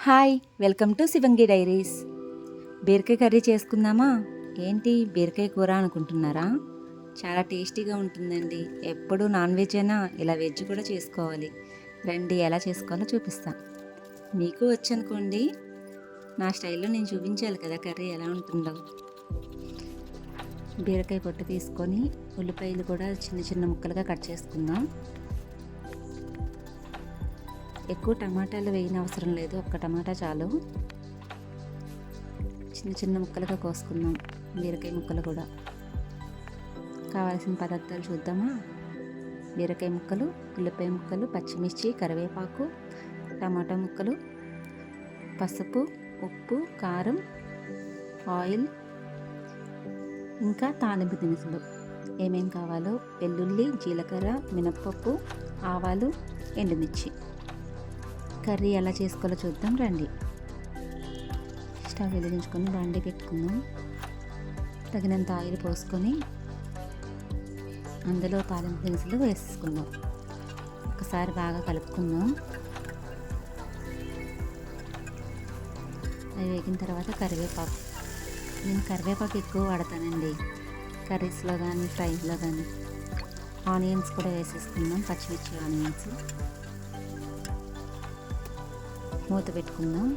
Hi, welcome to Shivangi diaries. బీరకాయ curry చేసుకుందామా? ఏంటి బీరకాయ కూర అనుకుంటున్నారా? చాలా టేస్టీగా ఉంటుందండి. ఎప్పుడు నాన్ వెజ్ అయినా ఇలా వెజ్ కూడా చేసుకోవాలి. రండి, ఎలా చేసుకోవాలో చూపిస్తా. మీకు వచ్చనుకోండి, నా స్టైల్లో నేను చూపించాలి కదా కర్రీ ఎలా ఉంటుందో. బీరకాయ పొట్టు తీసుకొని ఉల్లిపాయలు కూడా చిన్న చిన్న ముక్కలుగా కట్ చేసుకుందాం. ఎక్కువ టమాటాలు వేయని అవసరం లేదు, ఒక్క టమాటా చాలు. చిన్న చిన్న ముక్కలుగా కోసుకుందాం బీరకాయ ముక్కలు కూడా. కావాల్సిన పదార్థాలు చూద్దామా? బీరకాయ ముక్కలు, ఉల్లిపాయ ముక్కలు, పచ్చిమిర్చి, కరివేపాకు, టమాటా ముక్కలు, పసుపు, ఉప్పు, కారం, ఆయిల్, ఇంకా తాలింపు దినుసులు. ఏమేం కావాలో వెల్లుల్లి, జీలకర్ర, మినప్పప్పు, ఆవాలు, ఎండుమిర్చి. కర్రీ ఎలా చేసుకోవాలో చూద్దాం రండి. స్టవ్ వెలిగించుకొని బండి పెట్టుకుందాం. తగినంత ఆయిల్ పోసుకొని అందులో తాలింపు దినుసులు వేసుకుందాం. ఒకసారి బాగా కలుపుకుందాం. అవి వేగిన తర్వాత కరివేపాకు. నేను కరివేపాకు ఎక్కువ వాడతానండి, కర్రీస్లో కానీ ఫ్రైలో కానీ. ఆనియన్స్ కూడా వేసేసుకుందాం, పచ్చిమిర్చి ఆనియన్స్. మూత పెట్టుకుందాం.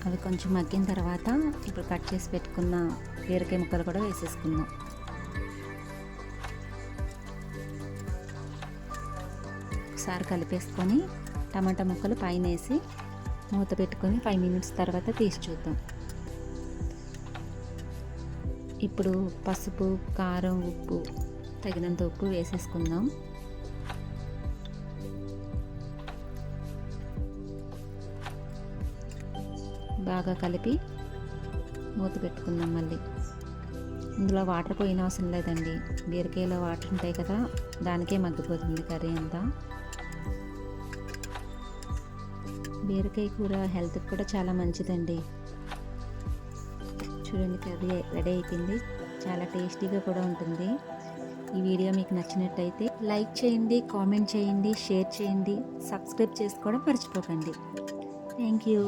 అవి కొంచెం మగ్గిన తర్వాత ఇప్పుడు కట్ చేసి పెట్టుకున్న బీరకాయ ముక్కలు కూడా వేసేసుకుందాం. ఒకసారి కలిపేసుకొని టమాటా ముక్కలు పైన వేసి మూత పెట్టుకొని 5 మినిట్స్ తర్వాత తీసి చూద్దాం. ఇప్పుడు పసుపు, కారం, ఉప్పు, తగినంత ఉప్పు వేసేసుకుందాం. బాగా కలిపి మూత పెట్టుకుందాం. మళ్ళీ ఇందులో వాటర్ పోయిన అవసరం లేదండి, బీరకాయలో వాటర్ ఉంటాయి కదా, దానికే మగ్గిపోతుంది కర్రీ అంతా. బీరకాయ కూర హెల్త్కి కూడా చాలా మంచిదండి. చూడండి, కర్రీ రెడీ అయిపోయింది. చాలా టేస్టీగా కూడా ఉంటుంది. ఈ వీడియో మీకు నచ్చినట్టయితే లైక్ చేయండి, కామెంట్ చేయండి, షేర్ చేయండి, సబ్స్క్రైబ్ చేసుకోవడం మర్చిపోకండి. Thank you.